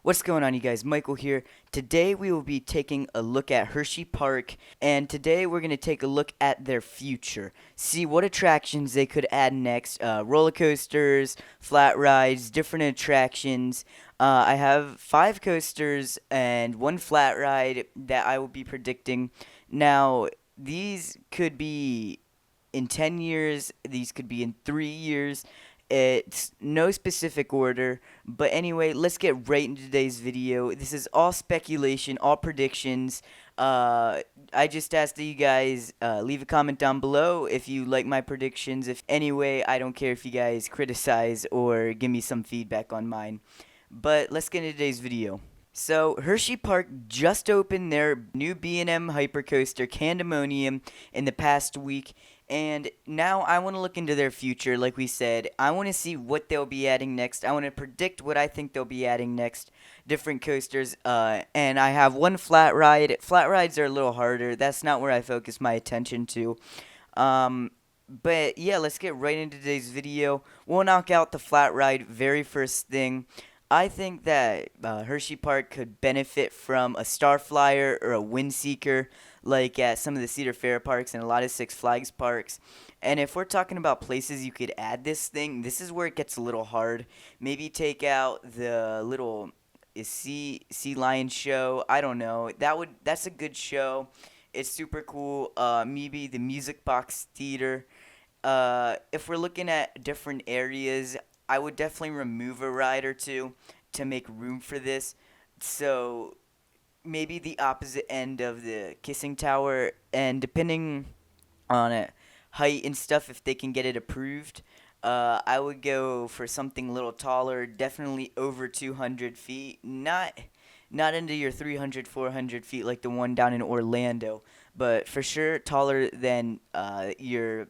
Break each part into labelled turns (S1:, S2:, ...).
S1: What's going on, you guys? Michael here. Today we will be taking a look at Hersheypark, and today we're going to take a look at their future. See what attractions they could add next. Roller coasters, flat rides, different attractions. I have 5 coasters and 1 flat ride that I will be predicting. Now, these could be in 10 years, these could be in 3 years. It's no specific order, but anyway, let's get right into today's video. This is all speculation, all predictions. I just asked that you guys leave a comment down below if you like my predictions. If anyway, I don't care if you guys criticize or give me some feedback on mine. But let's get into today's video. So Hersheypark just opened their new B&M Hypercoaster Candemonium in the past week, and now I want to look into their future. Like we said, I want to see what they'll be adding next. I want to predict what I think they'll be adding next. Different coasters, and I have 1 flat ride. Flat rides are a little harder. That's not where I focus my attention to. Um, but yeah, let's get right into today's video. We'll knock out the flat ride very first thing. I think that Hersheypark could benefit from a Star Flyer or a Windseeker, like at some of the Cedar Fair parks and a lot of Six Flags parks. And if we're talking about places you could add this thing, this is where it gets a little hard. Maybe take out the little sea lion show. I don't know. That's a good show. It's super cool. Maybe the Music Box Theater. If we're looking at different areas, I would definitely remove a ride or two to make room for this. So maybe the opposite end of the kissing tower, and depending on it, height and stuff, if they can get it approved, I would go for something a little taller, definitely over 200 feet, not into your 300, 400 feet like the one down in Orlando, but for sure taller than your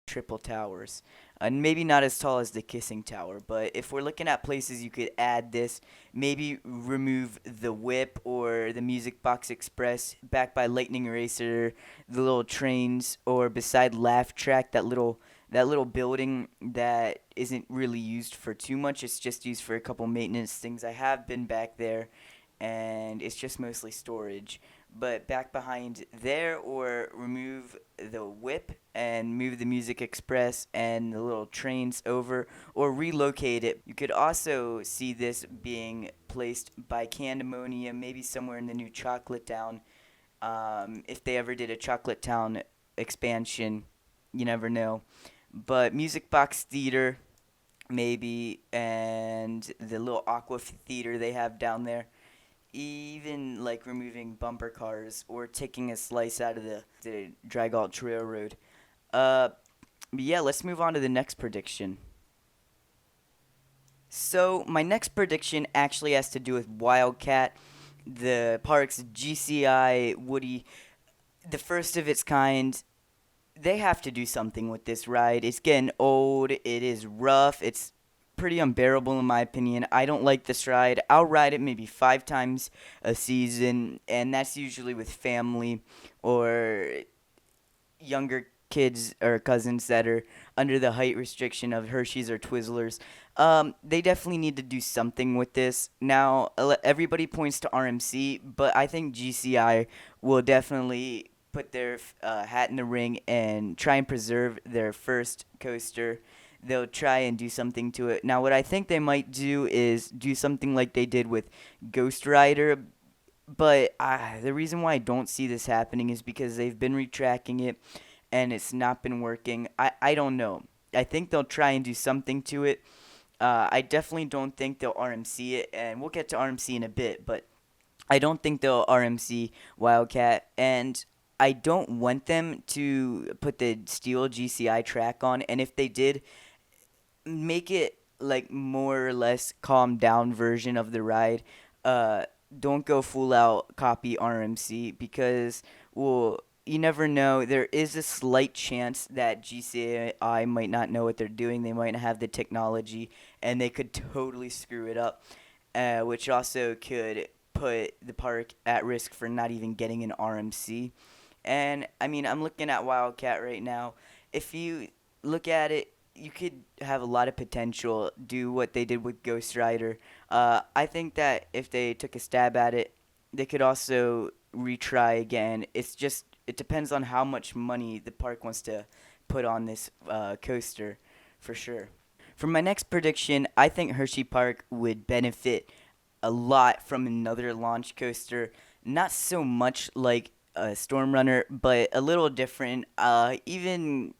S1: triple towers. Maybe not as tall as the Kissing Tower, but if we're looking at places you could add this, maybe remove the Whip or the Music Box Express back by Lightning Racer, the little trains, or beside Laugh Track, that little building that isn't really used for too much. It's just used for a couple maintenance things. I have been back there, and it's just mostly storage. But back behind there, or remove the Whip and move the Music Express and the little trains over, or relocate it. You could also see this being placed by Candemonium, maybe somewhere in the new Chocolatetown. If they ever did a Chocolatetown expansion, you never know. But Music Box Theater, maybe, and the little Aqua Theater they have down there, even like removing bumper cars or taking a slice out of the Dragalt Railroad. Uh, but yeah, let's move on to the next prediction. So my next prediction actually has to do with Wildcat, the park's GCI Woody, the first of its kind. They have to do something with this ride. It's getting old. It is rough. It's pretty unbearable in my opinion. I don't like this ride. I'll ride it maybe 5 times a season, and that's usually with family or younger kids or cousins that are under the height restriction of Hershey's or Twizzlers. They definitely need to do something with this. Now, everybody points to RMC, but I think GCI will definitely put their hat in the ring and try and preserve their first coaster. They'll try and do something to it. Now, what I think they might do is do something like they did with Ghost Rider, but the reason why I don't see this happening is because they've been retracking it and it's not been working. I don't know. I think they'll try and do something to it. I definitely don't think they'll RMC it, and we'll get to RMC in a bit, but I don't think they'll RMC Wildcat, and I don't want them to put the steel GCI track on, and if they did, make it like more or less calmed down version of the ride. Don't go full out copy RMC because, well, you never know. There is a slight chance that GCI might not know what they're doing. They might not have the technology, and they could totally screw it up, which also could put the park at risk for not even getting an RMC. And I mean, I'm looking at Wildcat right now. If you look at it, you could have a lot of potential, do what they did with Ghost Rider. I think that if they took a stab at it, they could also retry again. It depends on how much money the park wants to put on this coaster, for sure. For my next prediction, I think Hershey Park would benefit a lot from another launch coaster. Not so much like a Storm Runner, but a little different. Even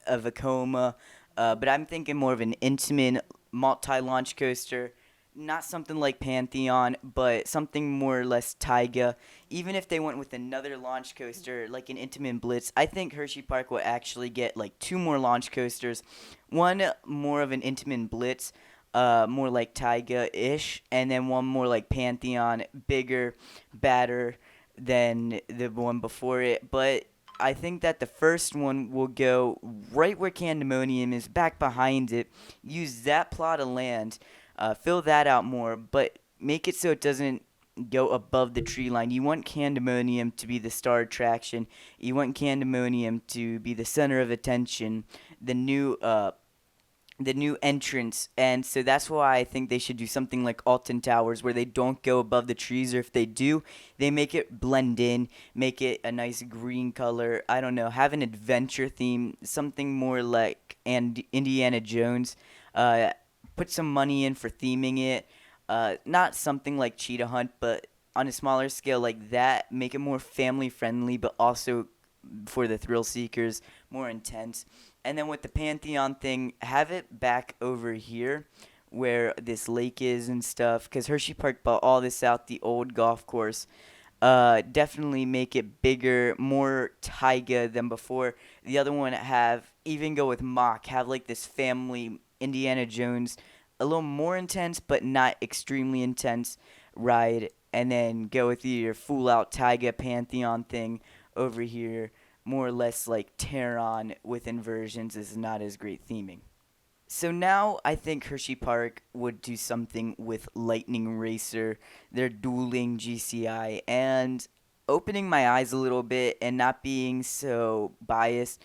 S1: a Vekoma, but I'm thinking more of an Intiman multi-launch coaster. Not something like Pantheon, but something more or less Taiga. Even if they went with another launch coaster like an Intamin Blitz, I think Hershey Park will actually get like two more launch coasters. One more of an Intamin Blitz, more like Taiga-ish, and then one more like Pantheon, bigger, badder than the one before it. But I think that the first one will go right where Candemonium is, back behind it. Use that plot of land, fill that out more, but make it so it doesn't go above the tree line. You want Candemonium to be the star attraction. You want Candemonium to be the center of attention, the new entrance, and so that's why I think they should do something like Alton Towers, where they don't go above the trees, or if they do, they make it blend in, make it a nice green color. I don't know, have an adventure theme, something more like Indiana Jones. Uh, Put some money in for theming it. Not something like Cheetah Hunt, but on a smaller scale like that. Make it more family friendly, but also for the thrill seekers, more intense. And then with the Pantheon thing, have it back over here where this lake is and stuff. Because Hershey Park bought all this out, the old golf course. Definitely make it bigger, more taiga than before. The other one, even go with Mach. Have like this family Indiana Jones, a little more intense, but not extremely intense ride. And then go with your full out taiga Pantheon thing over here, more or less like Terran with inversions, is not as great theming. So now I think Hershey Park would do something with Lightning Racer, their dueling GCI, and opening my eyes a little bit and not being so biased.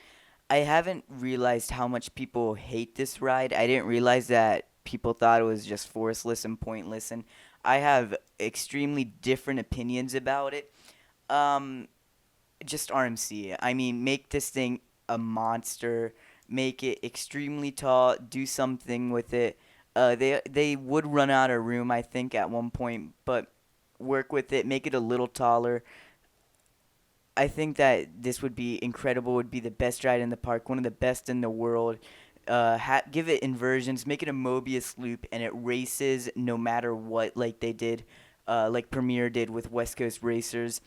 S1: I haven't realized how much people hate this ride. I didn't realize that people thought it was just forestless and pointless, and I have extremely different opinions about it. Um, just RMC. I mean, make this thing a monster. Make it extremely tall. Do something with it. They would run out of room, I think, at one point, but work with it. Make it a little taller. I think that this would be incredible. Would be the best ride in the park. One of the best in the world. Give it inversions. Make it a Mobius loop, and it races no matter what, like they did, like Premiere did with West Coast Racers,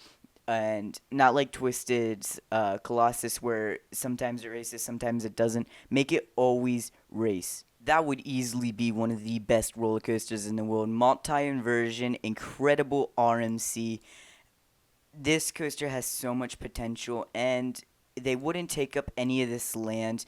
S1: and not like Twisted's Colossus, where sometimes it races, sometimes it doesn't. Make it always race. That would easily be one of the best roller coasters in the world. Multi-inversion, incredible RMC. This coaster has so much potential, and they wouldn't take up any of this land.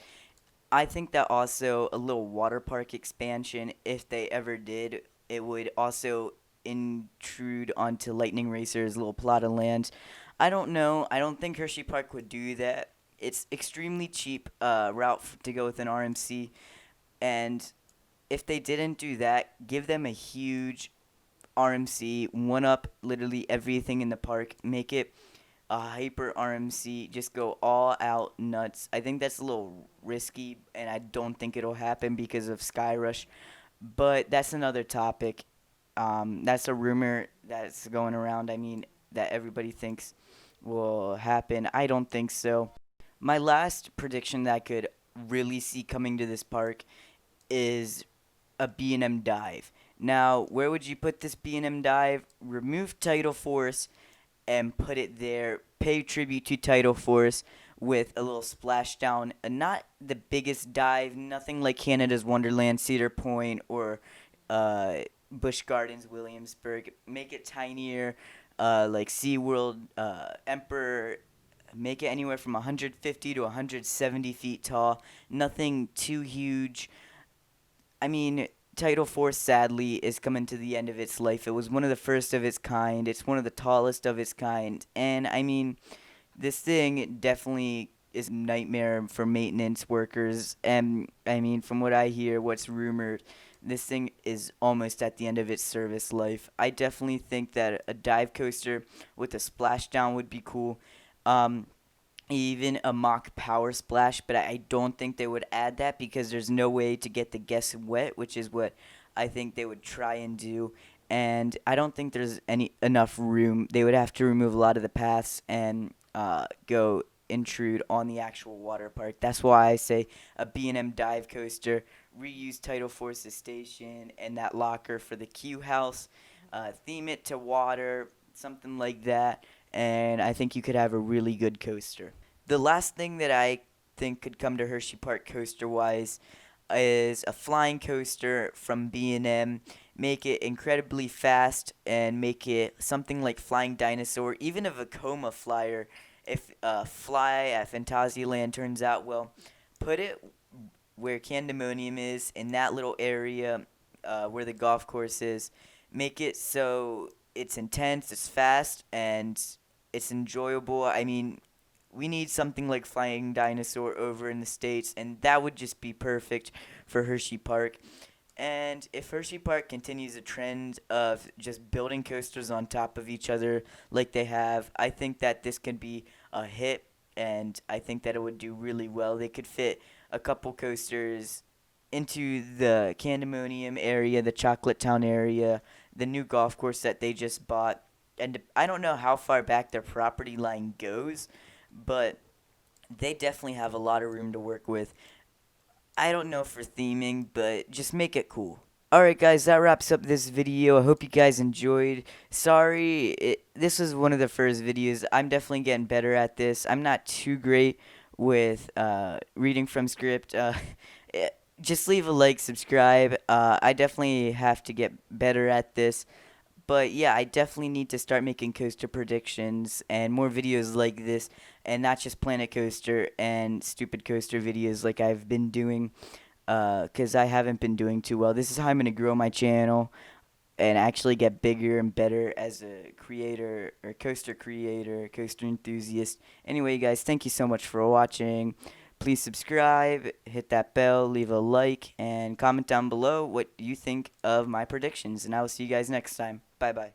S1: I think that also a little water park expansion, if they ever did, it would also intrude onto Lightning Racer's little plot of land. I don't know. I don't think Hershey Park would do that. It's extremely cheap route to go with an RMC, and if they didn't do that, give them a huge RMC, one up literally everything in the park, make it a hyper RMC, just go all out nuts. I think that's a little risky, and I don't think it'll happen because of Skyrush, but that's another topic. That's a rumor that's going around. I mean, that everybody thinks will happen. I don't think so. My last prediction that I could really see coming to this park is a B&M Dive. Now, where would you put this B&M Dive? Remove Tidal Force and put it there. Pay tribute to Tidal Force with a little splashdown. Not the biggest dive, nothing like Canada's Wonderland, Cedar Point, or Busch Gardens, Williamsburg. Make it tinier, like SeaWorld, Emperor. Make it anywhere from 150 to 170 feet tall. Nothing too huge. I mean, Tidal Force, sadly, is coming to the end of its life. It was one of the first of its kind. It's one of the tallest of its kind. And, I mean, this thing definitely is a nightmare for maintenance workers. And I mean, from what I hear, what's rumored, this thing is almost at the end of its service life. I definitely think that a dive coaster with a splashdown would be cool. Um, Even a mock power splash, but I don't think they would add that because there's no way to get the guests wet, which is what I think they would try and do. And I don't think there's any enough room. They would have to remove a lot of the paths and go intrude on the actual water park. That's why I say a B&M dive coaster, reuse Tidal Force's station and that locker for the Q house, theme it to water, something like that, and I think you could have a really good coaster. The last thing that I think could come to Hersheypark coaster wise is a flying coaster from B&M. Make it incredibly fast and make it something like Flying Dinosaur, even a Vekoma flyer. If Fly at Phantasialand turns out well, put it where Candemonium is in that little area where the golf course is. Make it so it's intense, it's fast, and it's enjoyable. I mean, we need something like Flying Dinosaur over in the States, and that would just be perfect for Hersheypark. And if Hersheypark continues a trend of just building coasters on top of each other like they have, I think that this could be a hit, and I think that it would do really well. They could fit a couple coasters into the Candemonium area, the Chocolatetown area, the new golf course that they just bought. And I don't know how far back their property line goes, but they definitely have a lot of room to work with. I don't know for theming, but just make it cool. Alright, guys, that wraps up this video. I hope you guys enjoyed. Sorry, this was one of the first videos. I'm definitely getting better at this. I'm not too great with reading from script. Just leave a like, subscribe. I definitely have to get better at this. But yeah, I definitely need to start making coaster predictions and more videos like this, and not just Planet Coaster and stupid coaster videos like I've been doing, because I haven't been doing too well. This is how I'm going to grow my channel and actually get bigger and better as a creator or coaster enthusiast. Anyway, guys, thank you so much for watching. Please subscribe, hit that bell, leave a like, and comment down below what you think of my predictions. And I will see you guys next time. Bye-bye.